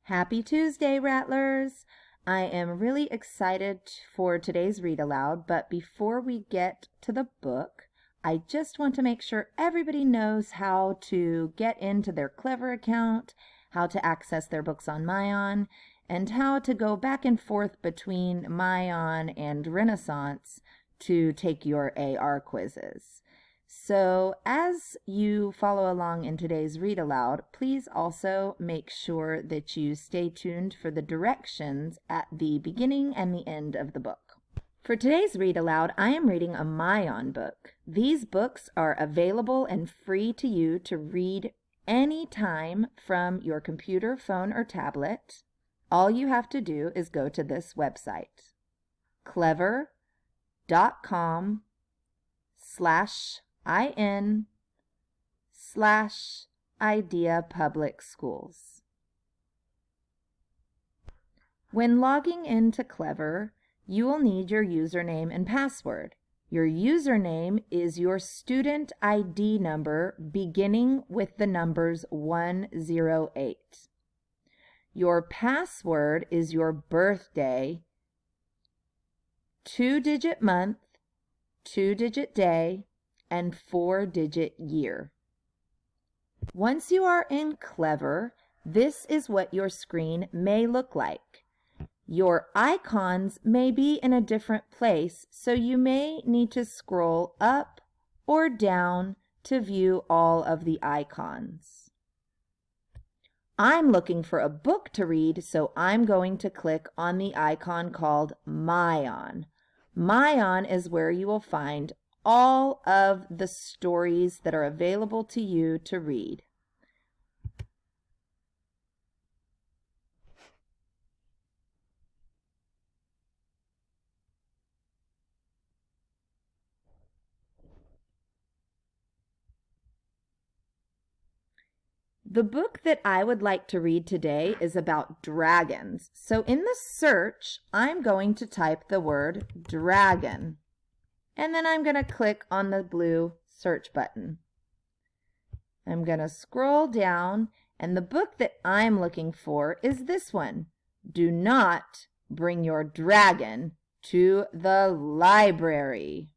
Happy Tuesday, Rattlers! I am really excited for today's read aloud, but before we get to the book, I just want to make sure everybody knows how to get into their Clever account, how to access their books on Myon, and how to go back and forth between Myon and Renaissance to take your AR quizzes. So as you follow along in today's read aloud, please also make sure that you stay tuned for the directions at the beginning and the end of the book. For today's read aloud, I am reading a Myon book. These books are available and free to you to read anytime from your computer, phone, or tablet. All you have to do is go to this website, clever.com/IN/Idea Public Schools. When logging into Clever, you will need your username and password. Your username is your student ID number beginning with the numbers 108. Your password is your birthday, 2-digit month, 2-digit day, and 4-digit year. Once you are in Clever, this is what your screen may look like. Your icons may be in a different place, so you may need to scroll up or down to view all of the icons. I'm looking for a book to read, so I'm going to click on the icon called Myon. Myon is where you will find all of the stories that are available to you to read. The book that I would like to read today is about dragons. So in the search, I'm going to type the word dragon. And then I'm going to click on the blue search button. I'm going to scroll down, and the book that I'm looking for is this one. Do not bring your dragon to the library.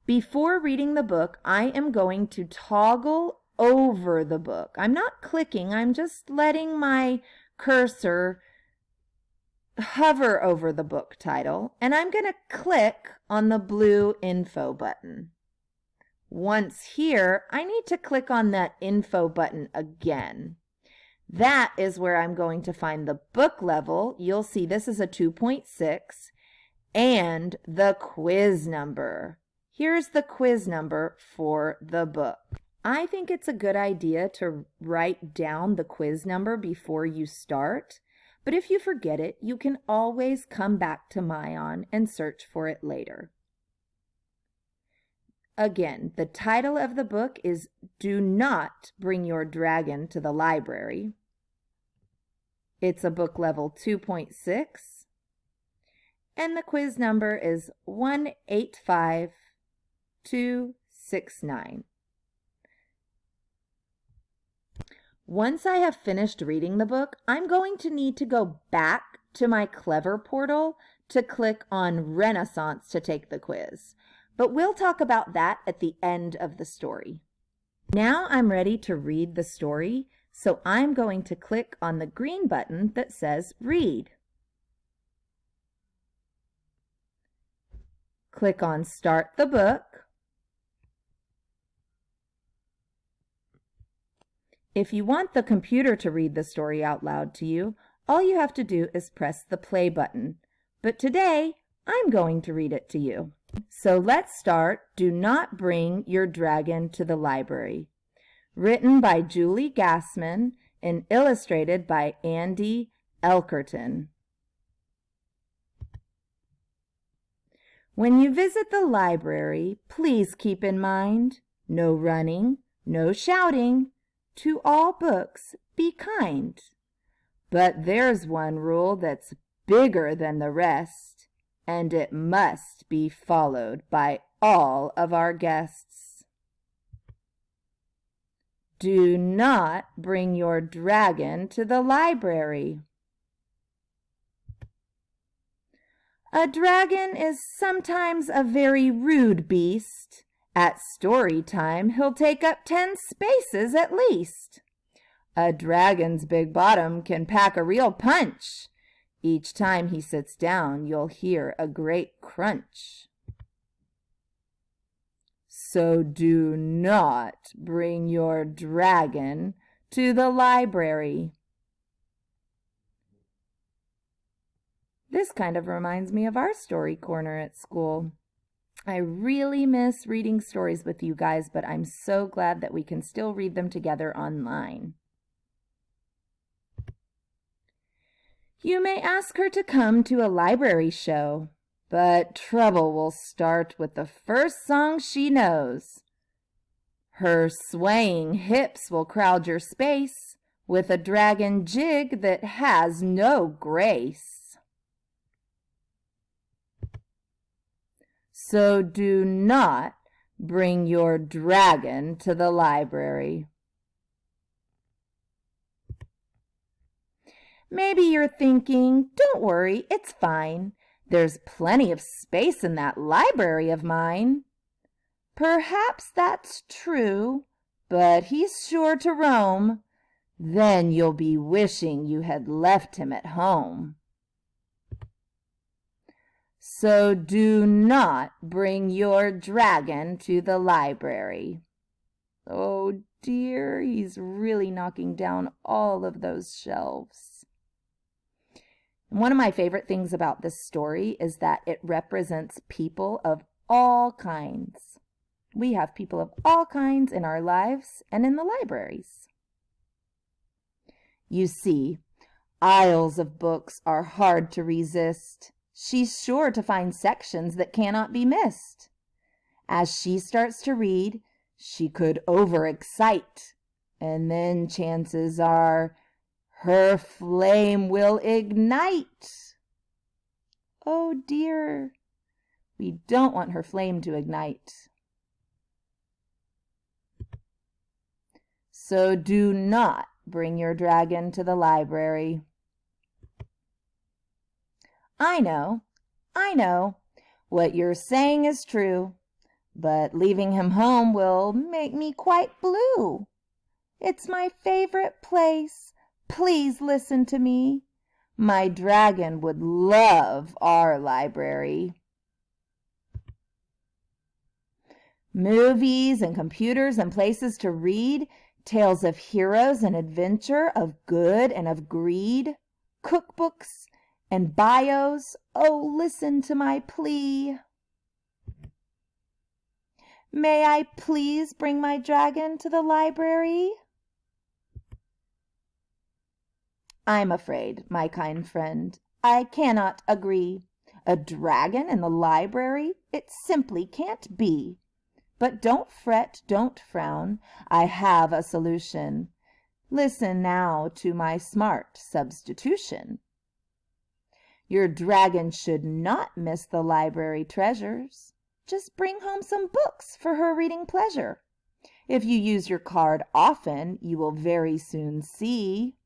Before reading the book, I am going to toggle over the book. I'm not clicking, I'm just letting my cursor hover over the book title, and I'm going to click on the blue info button. Once here, I need to click on that info button again. That is where I'm going to find the book level. You'll see this is a 2.6 and the quiz number. Here's the quiz number for the book. I think it's a good idea to write down the quiz number before you start, but if you forget it, you can always come back to Myon and search for it later. Again, the title of the book is Do Not Bring Your Dragon to the Library. It's a book level 2.6, and the quiz number is 185269. Once I have finished reading the book, I'm going to need to go back to my Clever portal to click on Renaissance to take the quiz. But we'll talk about that at the end of the story. Now I'm ready to read the story, so I'm going to click on the green button that says Read. Click on Start the Book. If you want the computer to read the story out loud to you, all you have to do is press the play button. But today, I'm going to read it to you. So let's start Do Not Bring Your Dragon to the Library. Written by Julie Gassman and illustrated by Andy Elkerton. When you visit the library, please keep in mind, no running, no shouting. To all books, be kind. But there's one rule that's bigger than the rest, and it must be followed by all of our guests. Do not bring your dragon to the library. A dragon is sometimes a very rude beast. At story time, he'll take up 10 spaces at least. A dragon's big bottom can pack a real punch. Each time he sits down, you'll hear a great crunch. So do not bring your dragon to the library. This kind of reminds me of our story corner at school. I really miss reading stories with you guys, but I'm so glad that we can still read them together online. You may ask her to come to a library show, but trouble will start with the first song she knows. Her swaying hips will crowd your space with a dragon jig that has no grace. So do not bring your dragon to the library. Maybe you're thinking, don't worry, it's fine. There's plenty of space in that library of mine. Perhaps that's true, but he's sure to roam. Then you'll be wishing you had left him at home. So do not bring your dragon to the library. Oh dear, he's really knocking down all of those shelves. One of my favorite things about this story is that it represents people of all kinds. We have people of all kinds in our lives and in the libraries. You see, aisles of books are hard to resist. She's sure to find sections that cannot be missed. As she starts to read, she could overexcite, and then chances are her flame will ignite. Oh dear, we don't want her flame to ignite. So do not bring your dragon to the library. I know, what you're saying is true, but leaving him home will make me quite blue. It's my favorite place. Please listen to me. My dragon would love our library. Movies and computers and places to read, tales of heroes and adventure, of good and of greed, cookbooks and bios. Oh, listen to my plea. May I please bring my dragon to the library? I'm afraid, my kind friend, I cannot agree. A dragon in the library? It simply can't be. But don't fret, don't frown. I have a solution. Listen now to my smart substitution. Your dragon should not miss the library treasures. Just bring home some books for her reading pleasure. If you use your card often, you will very soon see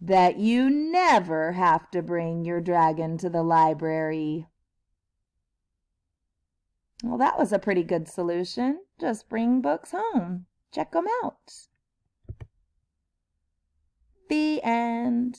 that you never have to bring your dragon to the library. Well, that was a pretty good solution. Just bring books home. Check them out. The end.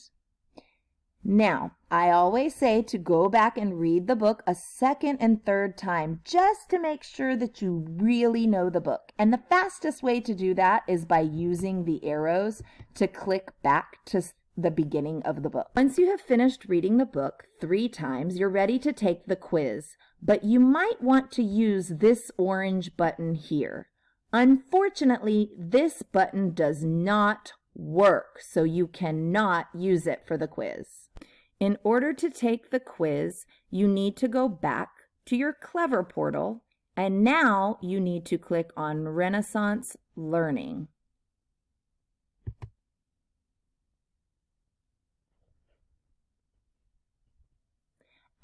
Now, I always say to go back and read the book a second and third time just to make sure that you really know the book. And the fastest way to do that is by using the arrows to click back to the beginning of the book. Once you have finished reading the book 3 times, you're ready to take the quiz. But you might want to use this orange button here. Unfortunately, this button does not work, so you cannot use it for the quiz. In order to take the quiz, you need to go back to your Clever portal, and now you need to click on Renaissance Learning.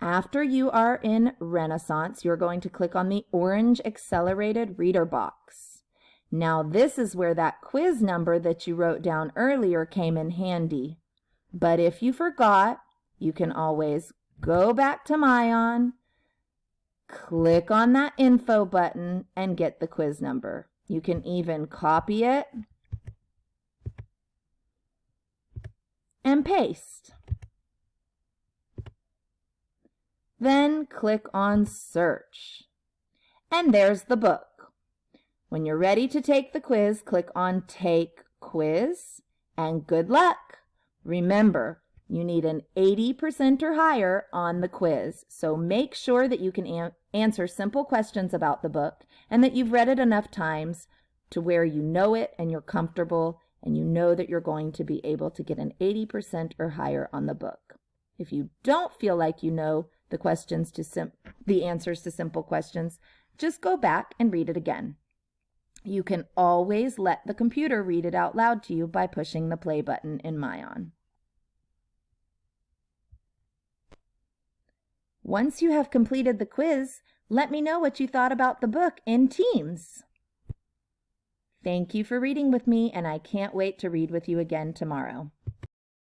After you are in Renaissance, you're going to click on the orange accelerated reader box. Now this is where that quiz number that you wrote down earlier came in handy. But if you forgot, you can always go back to Myon, click on that info button, and get the quiz number. You can even copy it and paste. Then click on Search. And there's the book. When you're ready to take the quiz, click on Take Quiz, and good luck. Remember, you need an 80% or higher on the quiz, so make sure that you can answer simple questions about the book and that you've read it enough times to where you know it and you're comfortable and you know that you're going to be able to get an 80% or higher on the book. If you don't feel like you know the answers to simple questions, just go back and read it again. You can always let the computer read it out loud to you by pushing the play button in Myon. Once you have completed the quiz, let me know what you thought about the book in Teams. Thank you for reading with me, and I can't wait to read with you again tomorrow.